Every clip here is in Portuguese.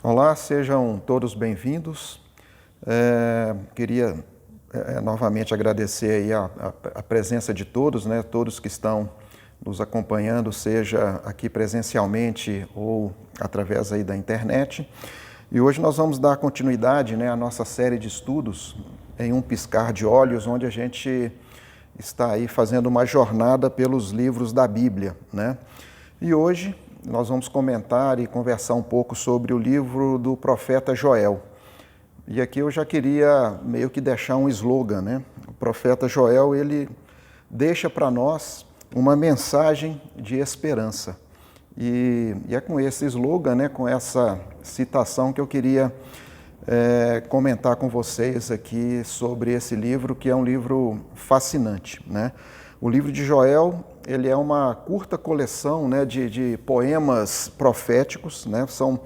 Olá, sejam todos bem-vindos. Queria novamente agradecer aí a presença de todos, né? Todos que estão nos acompanhando, seja aqui presencialmente ou através aí da internet. E hoje nós vamos dar continuidade, né, à nossa série de estudos em um piscar de olhos, onde a gente está aí fazendo uma jornada pelos livros da Bíblia, né? E hoje nós vamos comentar e conversar um pouco sobre o livro do profeta Joel. E aqui eu já queria meio que deixar um slogan, né? O profeta Joel, ele deixa para nós uma mensagem de esperança. E é com esse slogan, né, com essa citação que eu queria comentar com vocês aqui sobre esse livro, que é um livro fascinante, né? O livro de Joel, ele é uma curta coleção, né, de poemas proféticos, né? São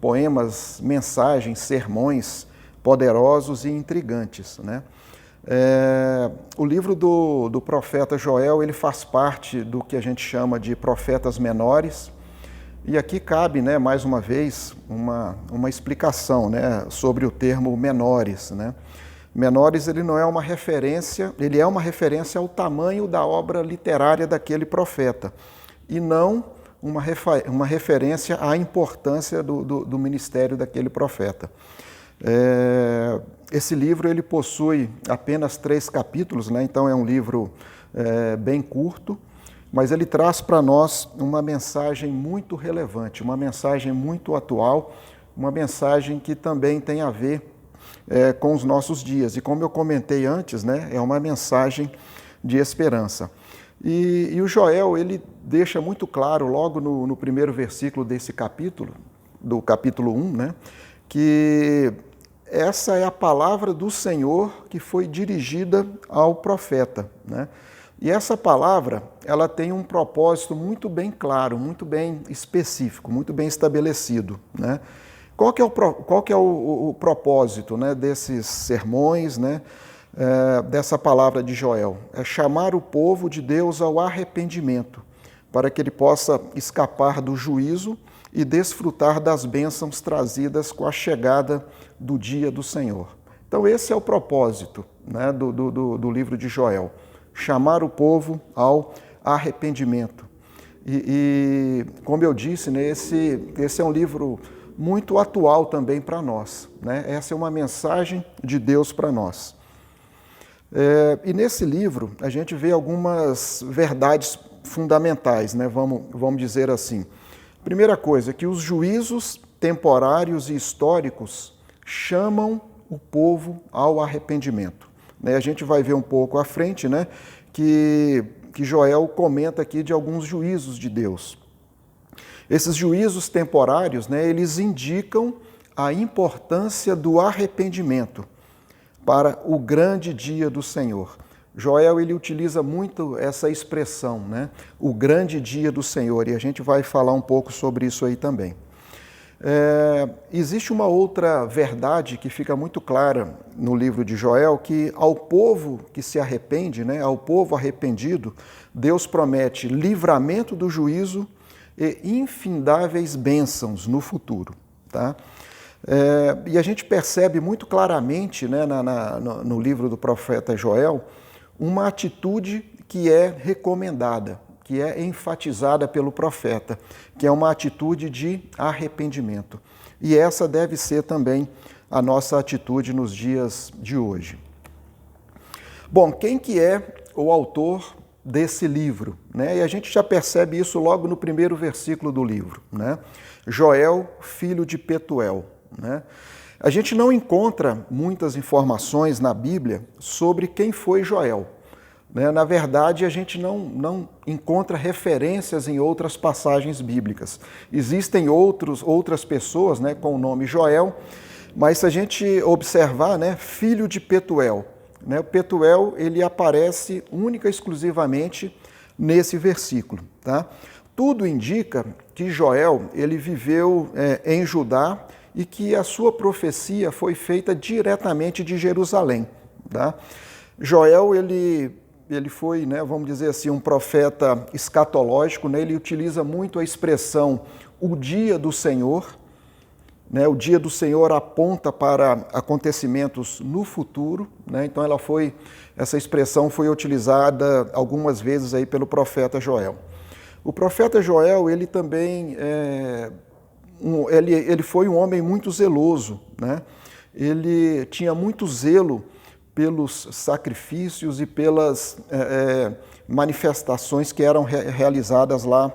poemas, mensagens, sermões poderosos e intrigantes, né? O livro do profeta Joel, ele faz parte do que a gente chama de profetas menores, e aqui cabe, né, mais uma vez, uma explicação, né, sobre o termo menores, né? Menores, ele não é uma referência, ele é uma referência ao tamanho da obra literária daquele profeta, e não uma referência à importância do ministério daquele profeta. Esse livro, ele possui apenas 3 capítulos, né? Então é um livro bem curto, mas ele traz para nós uma mensagem muito relevante, uma mensagem muito atual, uma mensagem que também tem a ver com os nossos dias. E como eu comentei antes, né, é uma mensagem de esperança. E o Joel, ele deixa muito claro, logo no primeiro versículo desse capítulo, do capítulo 1, né, que essa é a palavra do Senhor que foi dirigida ao profeta, né? E essa palavra, ela tem um propósito muito bem claro, muito bem específico, muito bem estabelecido, né? Qual que é o propósito, né, desses sermões, né, dessa palavra de Joel? É chamar o povo de Deus ao arrependimento, para que ele possa escapar do juízo e desfrutar das bênçãos trazidas com a chegada do dia do Senhor. Então esse é o propósito, né, do livro de Joel, chamar o povo ao arrependimento. E como eu disse, né, esse é um livro muito atual também para nós, né? Essa é uma mensagem de Deus para nós. E nesse livro a gente vê algumas verdades fundamentais, né? Vamos dizer assim. Primeira coisa, que os juízos temporários e históricos chamam o povo ao arrependimento, né? A gente vai ver um pouco à frente, né, que Joel comenta aqui de alguns juízos de Deus. Esses juízos temporários, né, eles indicam a importância do arrependimento para o grande dia do Senhor. Joel, ele utiliza muito essa expressão, né, o grande dia do Senhor, e a gente vai falar um pouco sobre isso aí também. Existe uma outra verdade que fica muito clara no livro de Joel, que ao povo que se arrepende, né, ao povo arrependido, Deus promete livramento do juízo e infindáveis bênçãos no futuro, tá? E a gente percebe muito claramente, né, no livro do profeta Joel, uma atitude que é recomendada, que é enfatizada pelo profeta, que é uma atitude de arrependimento. E essa deve ser também a nossa atitude nos dias de hoje. Bom, quem que é o autor desse livro, né? E a gente já percebe isso logo no primeiro versículo do livro, né? Joel, filho de Petuel, né? A gente não encontra muitas informações na Bíblia sobre quem foi Joel, né? Na verdade, a gente não encontra referências em outras passagens bíblicas. Existem outras pessoas, né, com o nome Joel, mas se a gente observar, né, filho de Petuel, né, o Petuel, ele aparece única e exclusivamente nesse versículo, tá? Tudo indica que Joel, ele viveu em Judá e que a sua profecia foi feita diretamente de Jerusalém, tá? Joel, ele foi, né, vamos dizer assim, um profeta escatológico, né? Ele utiliza muito a expressão o dia do Senhor, né? O dia do Senhor aponta para acontecimentos no futuro, né? Então essa expressão foi utilizada algumas vezes aí pelo profeta Joel. O profeta Joel, ele também ele foi um homem muito zeloso, né? Ele tinha muito zelo pelos sacrifícios e pelas manifestações que eram realizadas lá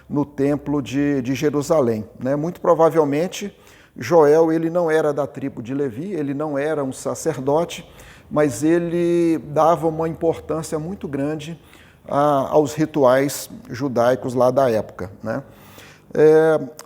no templo de Jerusalém, né? Muito provavelmente Joel, ele não era da tribo de Levi, ele não era um sacerdote, mas ele dava uma importância muito grande aos rituais judaicos lá da época, né?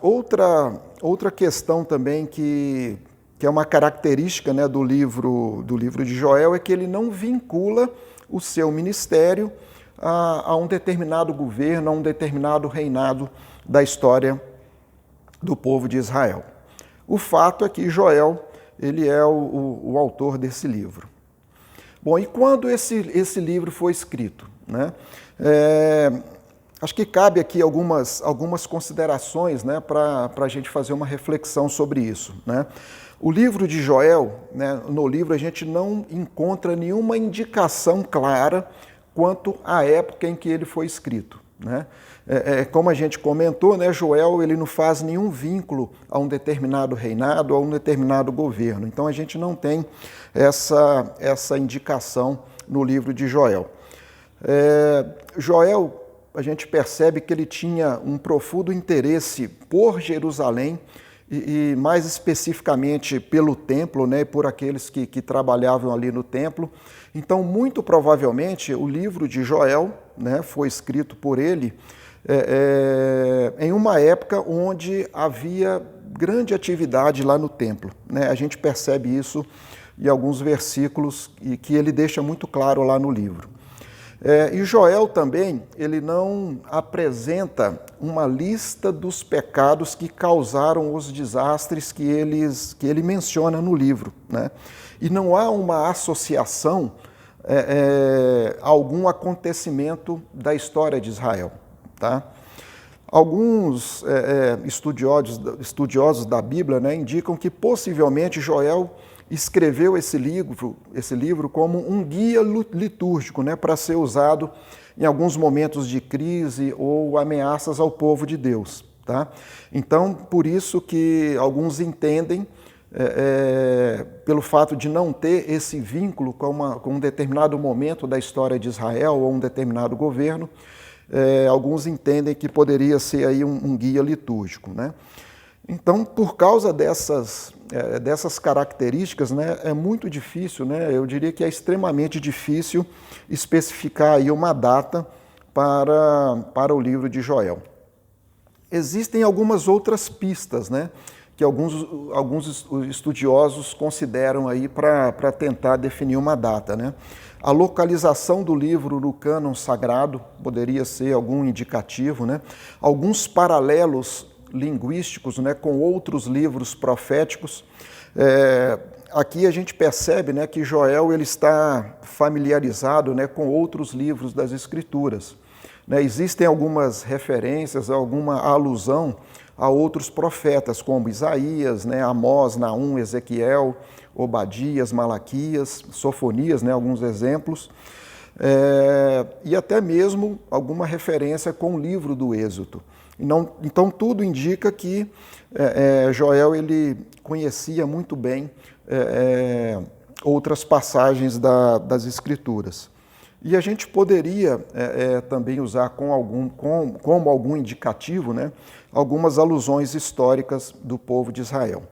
Outra questão também que é uma característica, né, do livro de Joel é que ele não vincula o seu ministério a um determinado governo, a um determinado reinado da história do povo de Israel. O fato é que Joel, ele é o autor desse livro. Bom, e quando esse livro foi escrito, né? Acho que cabe aqui algumas considerações, né, para a gente fazer uma reflexão sobre isso, né? O livro de Joel, né, no livro a gente não encontra nenhuma indicação clara quanto à época em que ele foi escrito, né? Como a gente comentou, né, Joel ele não faz nenhum vínculo a um determinado reinado, a um determinado governo. Então a gente não tem essa indicação no livro de Joel. Joel, a gente percebe que ele tinha um profundo interesse por Jerusalém e mais especificamente pelo templo, né, por aqueles que trabalhavam ali no templo. Então, muito provavelmente, o livro de Joel, né, foi escrito por ele em uma época onde havia grande atividade lá no templo, né? A gente percebe isso em alguns versículos e que ele deixa muito claro lá no livro. E Joel também, ele não apresenta uma lista dos pecados que causaram os desastres que ele menciona no livro, né? E não há uma associação a algum acontecimento da história de Israel, tá? Alguns estudiosos da Bíblia, né, indicam que possivelmente Joel escreveu esse livro como um guia litúrgico, né, para ser usado em alguns momentos de crise ou ameaças ao povo de Deus, tá? Então, por isso que alguns entendem, pelo fato de não ter esse vínculo com um determinado momento da história de Israel ou um determinado governo, alguns entendem que poderia ser aí um guia litúrgico, né? Então, por causa dessas características, né, é muito difícil, né, eu diria que é extremamente difícil especificar aí uma data para o livro de Joel. Existem algumas outras pistas, né, que alguns estudiosos consideram aí para tentar definir uma data, né? A localização do livro no cânon sagrado poderia ser algum indicativo, né? Alguns paralelos linguísticos, né, com outros livros proféticos. Aqui a gente percebe, né, que Joel ele está familiarizado, né, com outros livros das Escrituras, né? Existem algumas referências, alguma alusão a outros profetas, como Isaías, né, Amós, Naum, Ezequiel, Obadias, Malaquias, Sofonias, né, alguns exemplos, e até mesmo alguma referência com o livro do Êxodo. Então, tudo indica que Joel ele conhecia muito bem outras passagens das Escrituras. E a gente poderia também usar como algum indicativo, né, algumas alusões históricas do povo de Israel.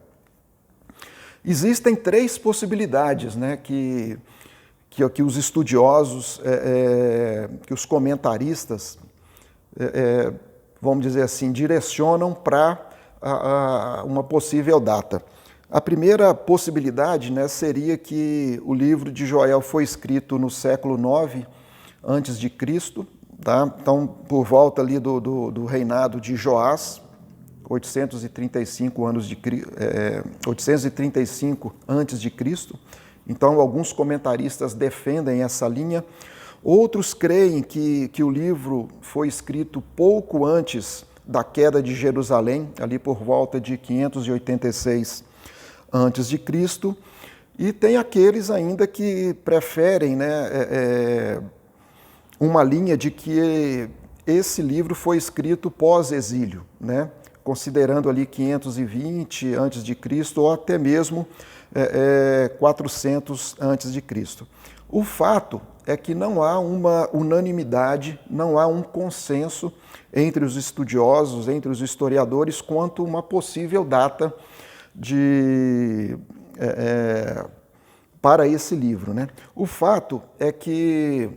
Existem três possibilidades, né, que os estudiosos, que os comentaristas, vamos dizer assim, direcionam para uma possível data. A primeira possibilidade, né, seria que o livro de Joel foi escrito no século IX a.C., tá? Então, por volta ali do reinado de Joás, 835 a.C. Então, alguns comentaristas defendem essa linha. Outros creem que o livro foi escrito pouco antes da queda de Jerusalém, ali por volta de 586 a.C., e tem aqueles ainda que preferem, né, uma linha de que esse livro foi escrito pós-exílio, né, considerando ali 520 a.C. ou até mesmo 400 a.C. O fato é que não há uma unanimidade, não há um consenso entre os estudiosos, entre os historiadores, quanto uma possível data para esse livro, né? O fato é que,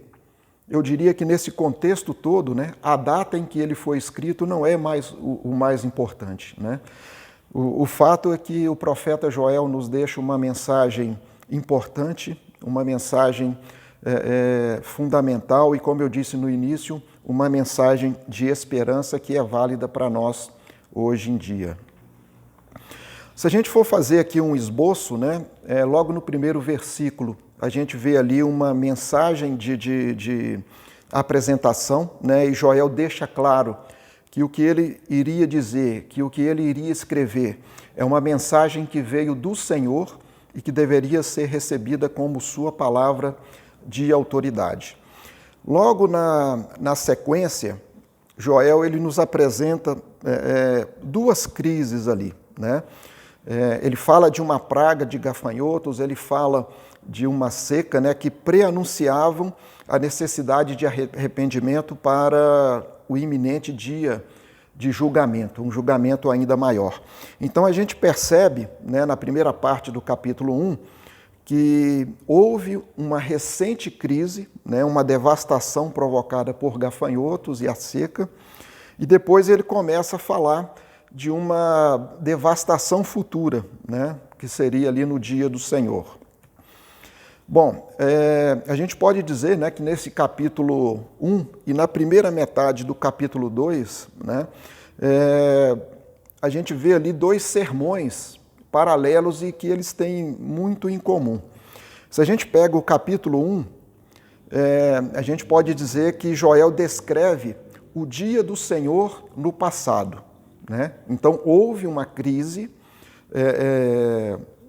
eu diria que nesse contexto todo, né, a data em que ele foi escrito não é mais o mais importante, né? O fato é que o profeta Joel nos deixa uma mensagem importante, uma mensagem fundamental e, como eu disse no início, uma mensagem de esperança que é válida para nós hoje em dia. Se a gente for fazer aqui um esboço, né, logo no primeiro versículo, a gente vê ali uma mensagem de apresentação, né, e Joel deixa claro que o que ele iria dizer, que o que ele iria escrever é uma mensagem que veio do Senhor e que deveria ser recebida como sua palavra de autoridade. Logo na sequência, Joel ele nos apresenta duas crises ali, né? Ele fala de uma praga de gafanhotos, ele fala de uma seca, né, que preanunciavam a necessidade de arrependimento para o iminente dia de julgamento, um julgamento ainda maior. Então a gente percebe, né, na primeira parte do capítulo 1, que houve uma recente crise, né, uma devastação provocada por gafanhotos e a seca, e depois ele começa a falar de uma devastação futura, né, que seria ali no dia do Senhor. Bom, a gente pode dizer, né, que nesse capítulo 1 e na primeira metade do capítulo 2, né, a gente vê ali dois sermões paralelos e que eles têm muito em comum. Se a gente pega o capítulo 1, a gente pode dizer que Joel descreve o dia do Senhor no passado, né? Então, houve uma crise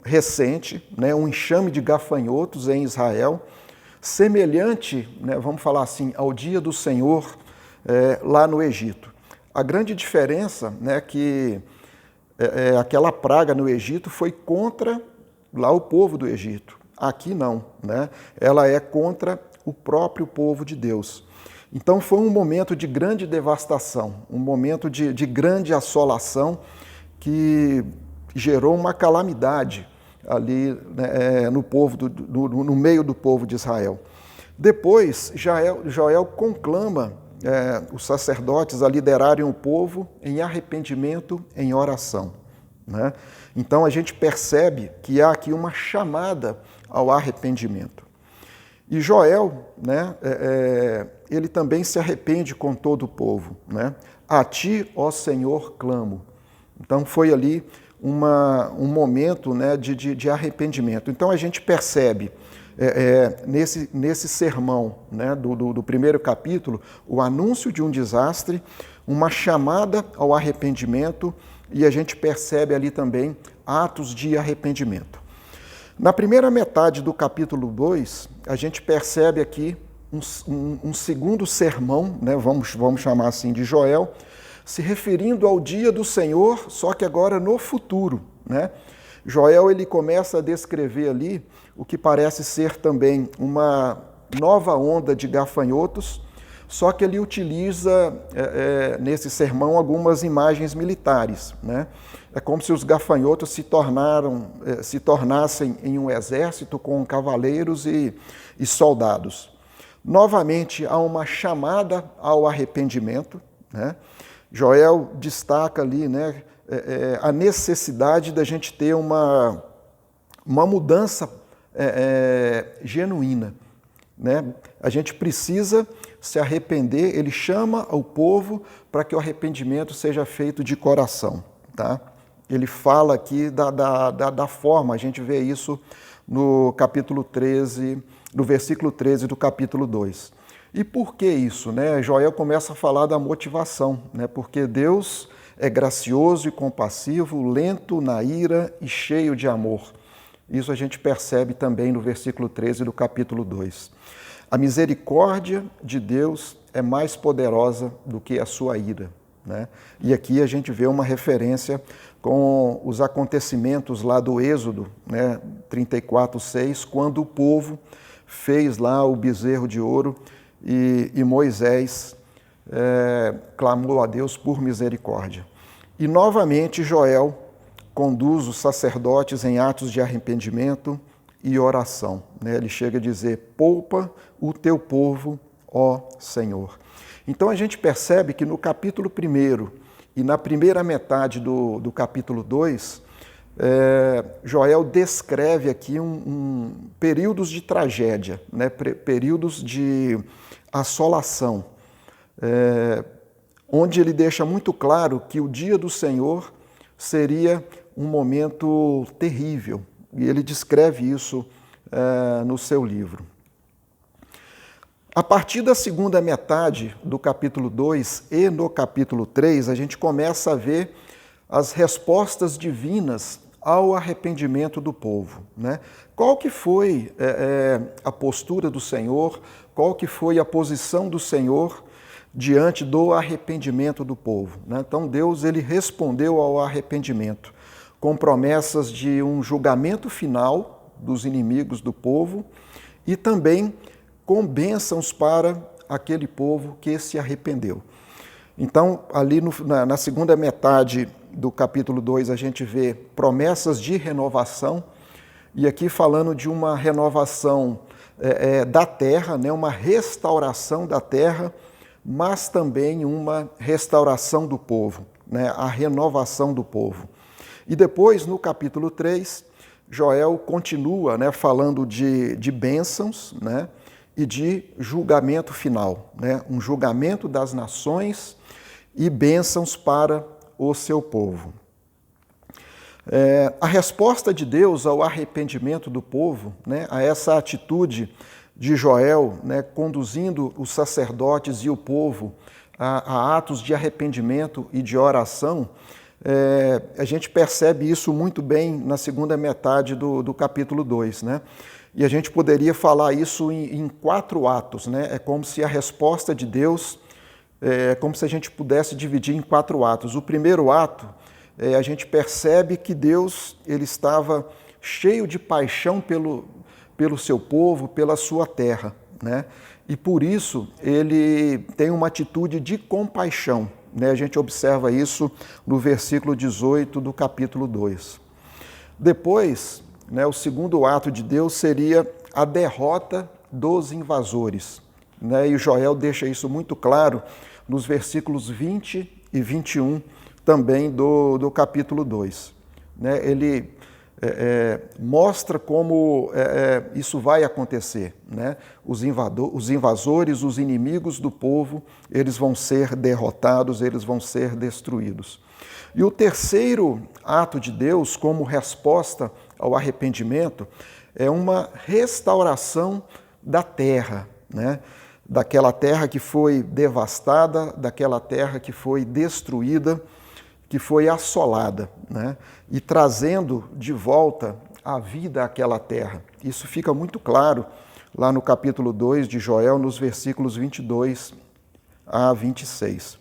recente, né, um enxame de gafanhotos em Israel, semelhante, né, vamos falar assim, ao dia do Senhor lá no Egito. A grande diferença, né, que aquela praga no Egito foi contra lá o povo do Egito. Aqui não, né? Ela é contra o próprio povo de Deus. Então foi um momento de grande devastação, um momento de grande assolação que gerou uma calamidade ali, né, no meio do povo de Israel. Depois, Joel conclama os sacerdotes a liderarem o povo em arrependimento, em oração, né? Então a gente percebe que há aqui uma chamada ao arrependimento. E Joel, né, ele também se arrepende com todo o povo, né? A ti, ó Senhor, clamo. Então foi ali um momento, né, de arrependimento. Então a gente percebe nesse sermão, né, do primeiro capítulo, o anúncio de um desastre, uma chamada ao arrependimento, e a gente percebe ali também atos de arrependimento. Na primeira metade do capítulo 2, a gente percebe aqui um segundo sermão, né, vamos chamar assim, de Joel, se referindo ao dia do Senhor, só que agora no futuro, né? Joel ele começa a descrever ali o que parece ser também uma nova onda de gafanhotos, só que ele utiliza nesse sermão algumas imagens militares, né? É como se os gafanhotos se tornassem em um exército com cavaleiros e soldados. Novamente há uma chamada ao arrependimento, né? Joel destaca ali, né, a necessidade da gente ter uma mudança genuína, né? A gente precisa se arrepender, ele chama o povo para que o arrependimento seja feito de coração, tá? Ele fala aqui da forma, a gente vê isso no capítulo 13, no versículo 13 do capítulo 2. E por que isso, né? Joel começa a falar da motivação, né? Porque Deus é gracioso e compassivo, lento na ira e cheio de amor. Isso a gente percebe também no versículo 13 do capítulo 2. A misericórdia de Deus é mais poderosa do que a sua ira, né? E aqui a gente vê uma referência com os acontecimentos lá do Êxodo, né, 34:6, quando o povo fez lá o bezerro de ouro e Moisés clamou a Deus por misericórdia. E novamente Joel conduz os sacerdotes em atos de arrependimento e oração, né? Ele chega a dizer: poupa o teu povo, ó Senhor. Então a gente percebe que no capítulo 1 e na primeira metade do capítulo 2, Joel descreve aqui períodos de tragédia, né? Períodos de assolação, onde ele deixa muito claro que o dia do Senhor seria um momento terrível, e ele descreve isso no seu livro. A partir da segunda metade do capítulo 2 e no capítulo 3, a gente começa a ver as respostas divinas ao arrependimento do povo, né? Qual que foi a postura do Senhor, qual que foi a posição do Senhor diante do arrependimento do povo, né? Então Deus ele respondeu ao arrependimento com promessas de um julgamento final dos inimigos do povo e também com bênçãos para aquele povo que se arrependeu. Então, ali na segunda metade do capítulo 2, a gente vê promessas de renovação, e aqui falando de uma renovação da terra, né, uma restauração da terra, mas também uma restauração do povo, né, a renovação do povo. E depois, no capítulo 3, Joel continua, né, falando de bênçãos, né, e de julgamento final, né, um julgamento das nações e bênçãos para o seu povo. A resposta de Deus ao arrependimento do povo, né, a essa atitude de Joel, né, conduzindo os sacerdotes e o povo a atos de arrependimento e de oração, a gente percebe isso muito bem na segunda metade do capítulo 2, né? E a gente poderia falar isso em 4 atos, né? É como se a resposta de Deus, como se a gente pudesse dividir em 4 atos. O primeiro ato, a gente percebe que Deus ele estava cheio de paixão pelo seu povo, pela sua terra, né? E por isso ele tem uma atitude de compaixão, né? A gente observa isso no versículo 18 do capítulo 2. Depois, né, o segundo ato de Deus seria a derrota dos invasores, né? E Joel deixa isso muito claro nos versículos 20 e 21 também do capítulo 2. Né? Ele mostra como isso vai acontecer, né? Os invasores, os inimigos do povo, eles vão ser derrotados, eles vão ser destruídos. E o terceiro ato de Deus, como resposta ao arrependimento, é uma restauração da terra, né? Daquela terra que foi devastada, daquela terra que foi destruída, que foi assolada, né? E trazendo de volta a vida àquela terra. Isso fica muito claro lá no capítulo 2 de Joel, nos versículos 22 a 26.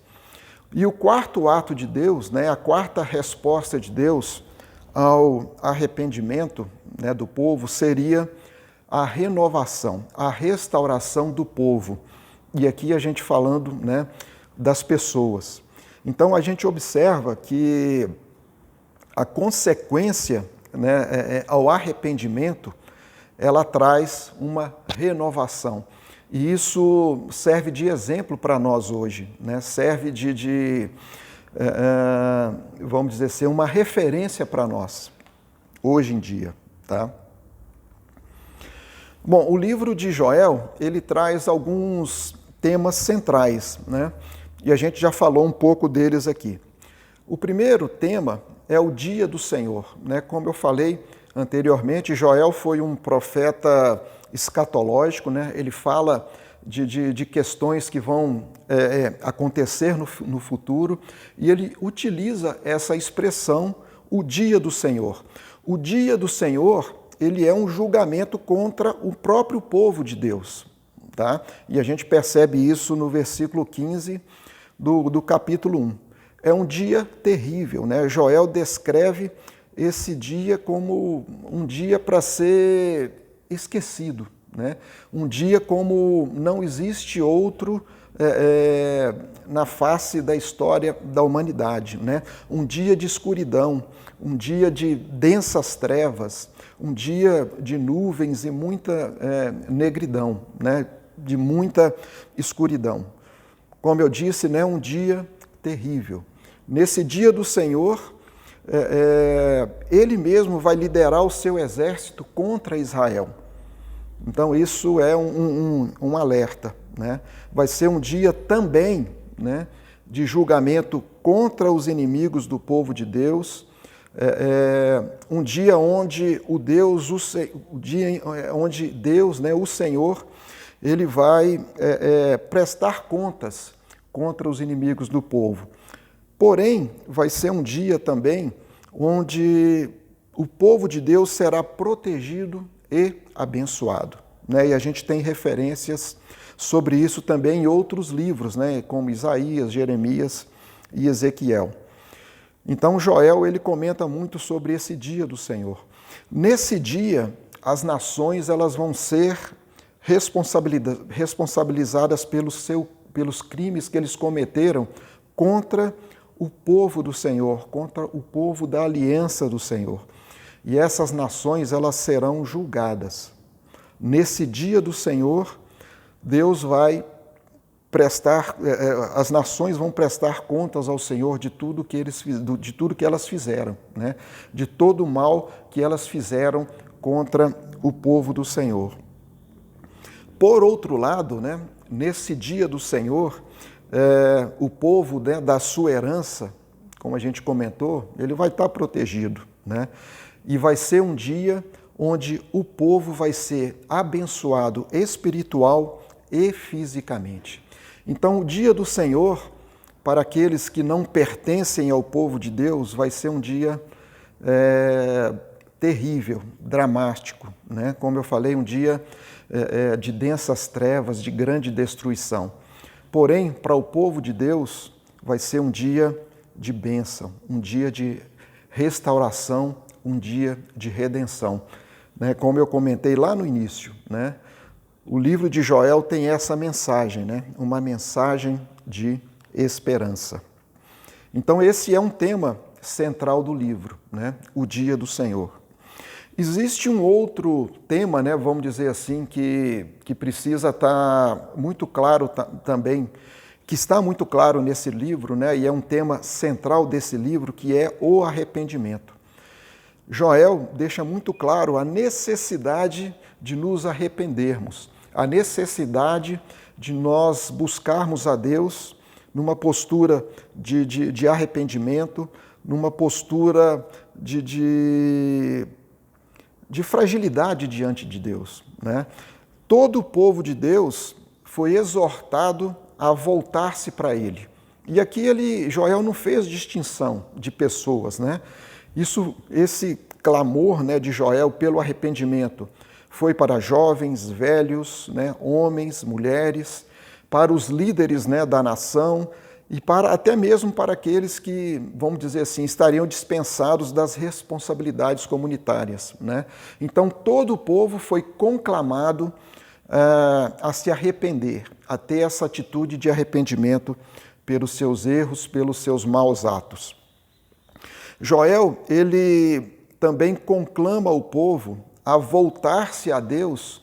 E o quarto ato de Deus, né, a quarta resposta de Deus ao arrependimento, né, do povo seria a renovação, a restauração do povo. E aqui a gente falando, né, das pessoas. Então a gente observa que a consequência, né, ao arrependimento, ela traz uma renovação. E isso serve de exemplo para nós hoje, né? Serve vamos dizer assim, uma referência para nós, hoje em dia. Tá? Bom, o livro de Joel, ele traz alguns temas centrais, né? E a gente já falou um pouco deles aqui. O primeiro tema é o dia do Senhor, né? Como eu falei anteriormente, Joel foi um profeta escatológico, né? Ele fala de questões que vão acontecer no futuro, e ele utiliza essa expressão, o dia do Senhor. O dia do Senhor, ele é um julgamento contra o próprio povo de Deus, tá? E a gente percebe isso no versículo 15 do capítulo 1. É um dia terrível, né? Joel descreve esse dia como um dia para ser esquecido, né? Um dia como não existe outro na face da história da humanidade, né? Um dia de escuridão, um dia de densas trevas, um dia de nuvens e muita negridão, né? De muita escuridão. Como eu disse, né? Um dia terrível. Nesse dia do Senhor, ele mesmo vai liderar o seu exército contra Israel. Então isso é um alerta, né? Vai ser um dia também, né, de julgamento contra os inimigos do povo de Deus, um dia onde onde Deus, né, o Senhor, ele vai prestar contas contra os inimigos do povo. Porém, vai ser um dia também onde o povo de Deus será protegido e abençoado, né? E a gente tem referências sobre isso também em outros livros, né? Como Isaías, Jeremias e Ezequiel. Então, Joel, ele comenta muito sobre esse dia do Senhor. Nesse dia, as nações elas vão ser responsabilizadas pelos crimes que eles cometeram contra o povo do Senhor, contra o povo da aliança do Senhor. E essas nações, elas serão julgadas. Nesse dia do Senhor, Deus vai prestar, as nações vão prestar contas ao Senhor de tudo que elas fizeram, né? De todo o mal que elas fizeram contra o povo do Senhor. Por outro lado, né, nesse dia do Senhor, o povo, né, da sua herança, como a gente comentou, ele vai estar protegido, né? E vai ser um dia onde o povo vai ser abençoado espiritual e fisicamente. Então, o dia do Senhor, para aqueles que não pertencem ao povo de Deus, vai ser um dia terrível, dramático, né? Como eu falei, um dia de densas trevas, de grande destruição. Porém, para o povo de Deus, vai ser um dia de bênção, um dia de restauração, um dia de redenção, né? Como eu comentei lá no início, né? O livro de Joel tem essa mensagem, né? Uma mensagem de esperança. Então, esse é um tema central do livro, né? O dia do Senhor. Existe um outro tema, né, vamos dizer assim, que precisa estar muito claro também, que está muito claro nesse livro, né, e é um tema central desse livro, que é o arrependimento. Joel deixa muito claro a necessidade de nos arrependermos, a necessidade de nós buscarmos a Deus numa postura de arrependimento, numa postura de fragilidade diante de Deus, né? Todo o povo de Deus foi exortado a voltar-se para Ele. E aqui Joel não fez distinção de pessoas, né? Esse clamor, né, de Joel pelo arrependimento foi para jovens, velhos, né, homens, mulheres, para os líderes, né, da nação, e até mesmo para aqueles que, vamos dizer assim, estariam dispensados das responsabilidades comunitárias, né? Então, todo o povo foi conclamado a se arrepender, a ter essa atitude de arrependimento pelos seus erros, pelos seus maus atos. Joel, ele também conclama o povo a voltar-se a Deus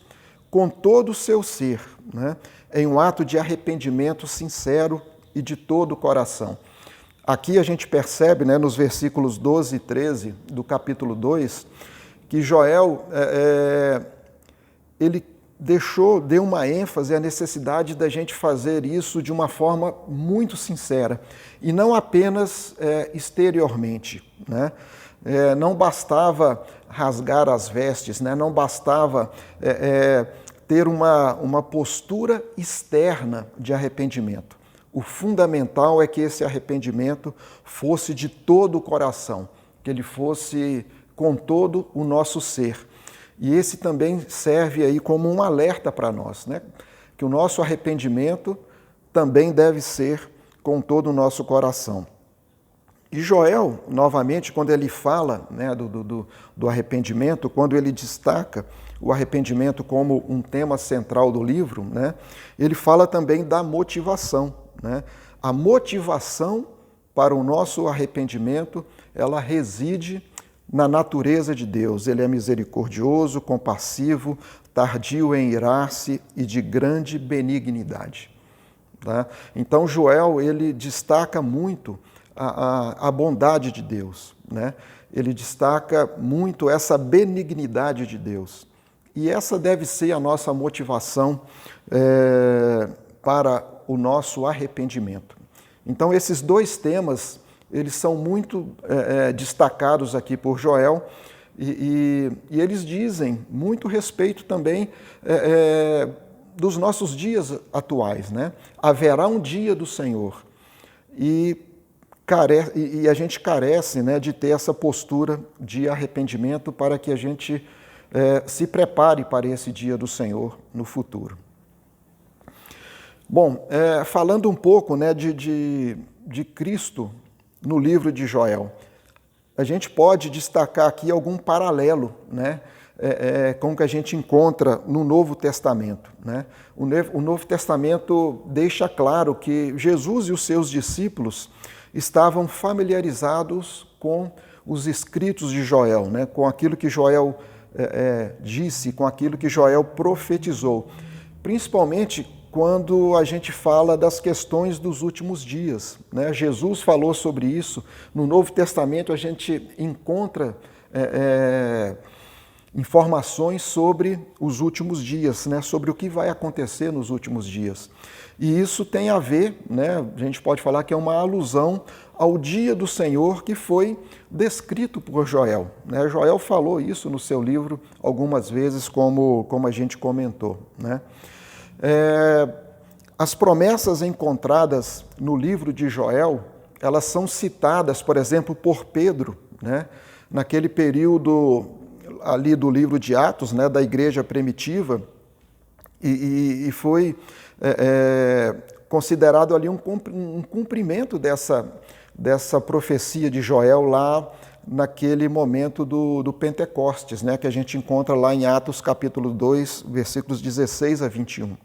com todo o seu ser, né? Em um ato de arrependimento sincero e de todo o coração. Aqui a gente percebe, né, nos versículos 12 e 13 do capítulo 2, que Joel, ele deu uma ênfase à necessidade da gente fazer isso de uma forma muito sincera, e não apenas exteriormente, né? Não bastava rasgar as vestes, né? Não bastava ter uma postura externa de arrependimento. O fundamental é que esse arrependimento fosse de todo o coração, que ele fosse com todo o nosso ser. E esse também serve aí como um alerta para nós, né? Que o nosso arrependimento também deve ser com todo o nosso coração. E Joel, novamente, quando ele fala, né, do arrependimento, quando ele destaca o arrependimento como um tema central do livro, né, ele fala também da motivação, né? A motivação para o nosso arrependimento, ela reside na natureza de Deus. Ele é misericordioso, compassivo, tardio em irar-se e de grande benignidade. Tá? Então, Joel, ele destaca muito a bondade de Deus, né? Ele destaca muito essa benignidade de Deus. E essa deve ser a nossa motivação para o nosso arrependimento. Então, esses dois temas, eles são muito destacados aqui por Joel e eles dizem muito respeito também dos nossos dias atuais, né? Haverá um dia do Senhor e a gente carece, né, de ter essa postura de arrependimento para que a gente se prepare para esse dia do Senhor no futuro. Bom, falando um pouco, né, de Cristo no livro de Joel, a gente pode destacar aqui algum paralelo, né, com o que a gente encontra no Novo Testamento, né? O Novo Testamento deixa claro que Jesus e os seus discípulos estavam familiarizados com os escritos de Joel, né? Com aquilo que Joel disse, com aquilo que Joel profetizou, principalmente quando a gente fala das questões dos últimos dias, né? Jesus falou sobre isso. No Novo Testamento a gente encontra informações sobre os últimos dias, né? Sobre o que vai acontecer nos últimos dias. E isso tem a ver, né? A gente pode falar que é uma alusão ao dia do Senhor que foi descrito por Joel, né? Joel falou isso no seu livro algumas vezes, como a gente comentou, né? As promessas encontradas no livro de Joel, elas são citadas, por exemplo, por Pedro, né? Naquele período ali do livro de Atos, né, da igreja primitiva, e foi considerado ali um cumprimento dessa profecia de Joel lá naquele momento do Pentecostes, né, que a gente encontra lá em Atos capítulo 2, versículos 16 a 21.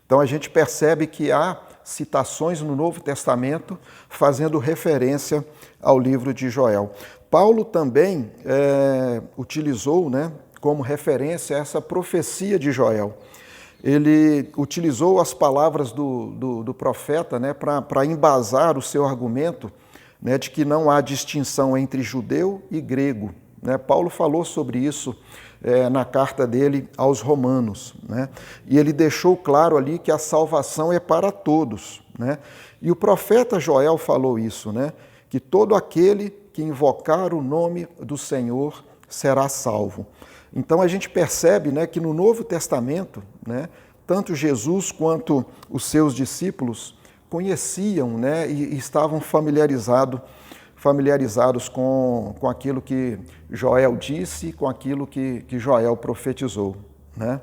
Então a gente percebe que há citações no Novo Testamento fazendo referência ao livro de Joel. Paulo também utilizou, né, como referência essa profecia de Joel. Ele utilizou as palavras do profeta, né, para embasar o seu argumento, né, de que não há distinção entre judeu e grego, né? Paulo falou sobre isso na carta dele aos Romanos, né? E ele deixou claro ali que a salvação é para todos, né? E o profeta Joel falou isso, né? Que todo aquele que invocar o nome do Senhor será salvo. Então a gente percebe, né, que no Novo Testamento, né, tanto Jesus quanto os seus discípulos conheciam, né, e estavam familiarizados com aquilo que Joel disse, com aquilo que Joel profetizou, né?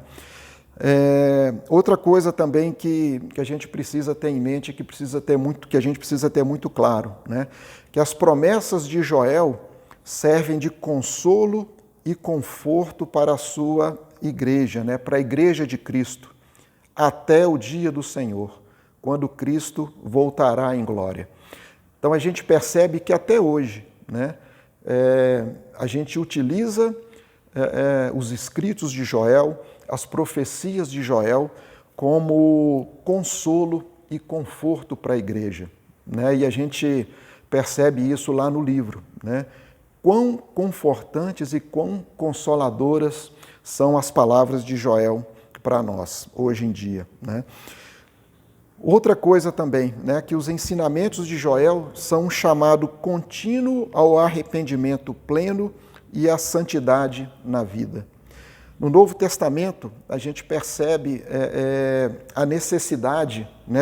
Outra coisa também que a gente precisa ter em mente, que a gente precisa ter muito claro, né? Que as promessas de Joel servem de consolo e conforto para a sua igreja, né? Para a igreja de Cristo, até o dia do Senhor, quando Cristo voltará em glória. Então a gente percebe que até hoje, né, a gente utiliza os escritos de Joel, as profecias de Joel, como consolo e conforto para a igreja, né? E a gente percebe isso lá no livro, né? Quão confortantes e quão consoladoras são as palavras de Joel para nós, hoje em dia, né? Outra coisa também, né, que os ensinamentos de Joel são um chamado contínuo ao arrependimento pleno e à santidade na vida. No Novo Testamento, a gente percebe a necessidade, né,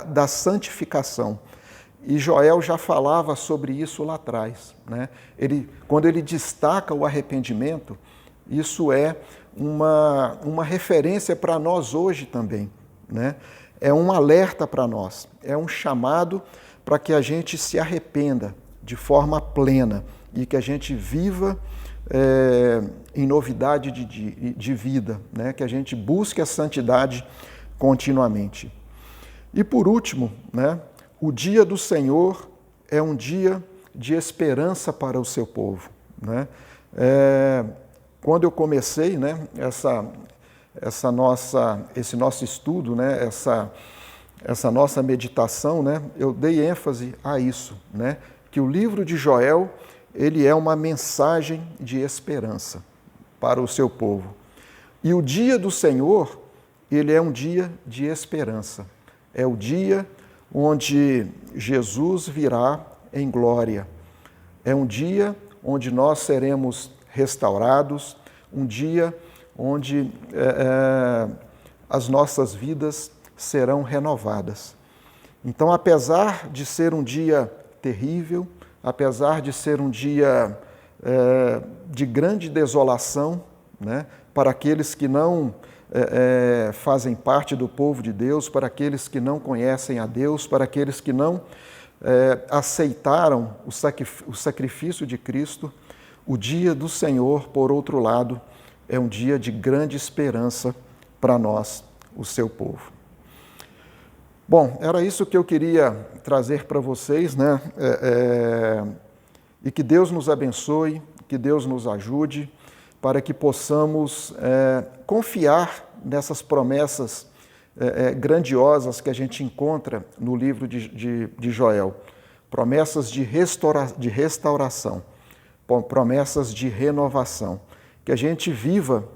da santificação. E Joel já falava sobre isso lá atrás, né? Quando ele destaca o arrependimento, isso é uma referência para nós hoje também, né? É um alerta para nós, é um chamado para que a gente se arrependa de forma plena e que a gente viva em novidade de vida, né? Que a gente busque a santidade continuamente. E por último, né? O dia do Senhor é um dia de esperança para o seu povo, né? Quando eu comecei, né, esse nosso estudo, né, essa nossa meditação, né, eu dei ênfase a isso, né, que o livro de Joel, ele é uma mensagem de esperança para o seu povo. E o dia do Senhor, ele é um dia de esperança. É o dia onde Jesus virá em glória. É um dia onde nós seremos restaurados, um dia onde as nossas vidas serão renovadas. Então, apesar de ser um dia terrível, apesar de ser um dia de grande desolação, né, para aqueles que não fazem parte do povo de Deus, para aqueles que não conhecem a Deus, para aqueles que não aceitaram o sacrifício de Cristo, o dia do Senhor, por outro lado, é um dia de grande esperança para nós, o seu povo. Bom, era isso que eu queria trazer para vocês, né? E que Deus nos abençoe, que Deus nos ajude, para que possamos confiar nessas promessas grandiosas que a gente encontra no livro de Joel. Promessas de restauração, promessas de renovação. Que a gente viva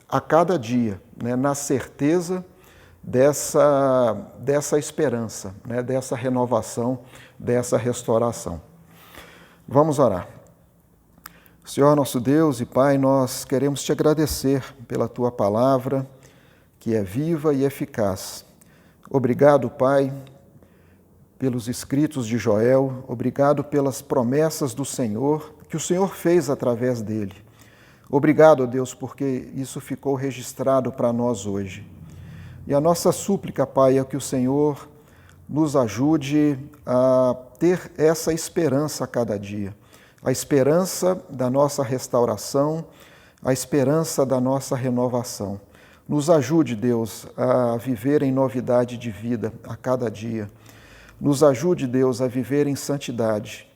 a cada dia, né, na certeza dessa esperança, né, dessa renovação, dessa restauração. Vamos orar. Senhor nosso Deus e Pai, nós queremos te agradecer pela tua palavra, que é viva e eficaz. Obrigado, Pai, pelos escritos de Joel, obrigado pelas promessas do Senhor, que o Senhor fez através dele. Obrigado, Deus, porque isso ficou registrado para nós hoje. E a nossa súplica, Pai, é que o Senhor nos ajude a ter essa esperança a cada dia. A esperança da nossa restauração, a esperança da nossa renovação. Nos ajude, Deus, a viver em novidade de vida a cada dia. Nos ajude, Deus, a viver em santidade.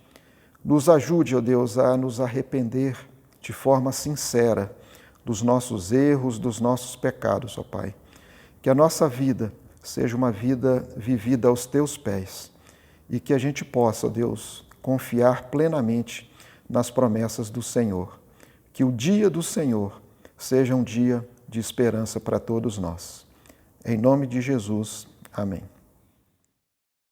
Nos ajude, ó Deus, a nos arrepender de forma sincera dos nossos erros, dos nossos pecados, ó Pai. Que a nossa vida seja uma vida vivida aos teus pés e que a gente possa, ó Deus, confiar plenamente nas promessas do Senhor. Que o dia do Senhor seja um dia de esperança para todos nós. Em nome de Jesus, amém.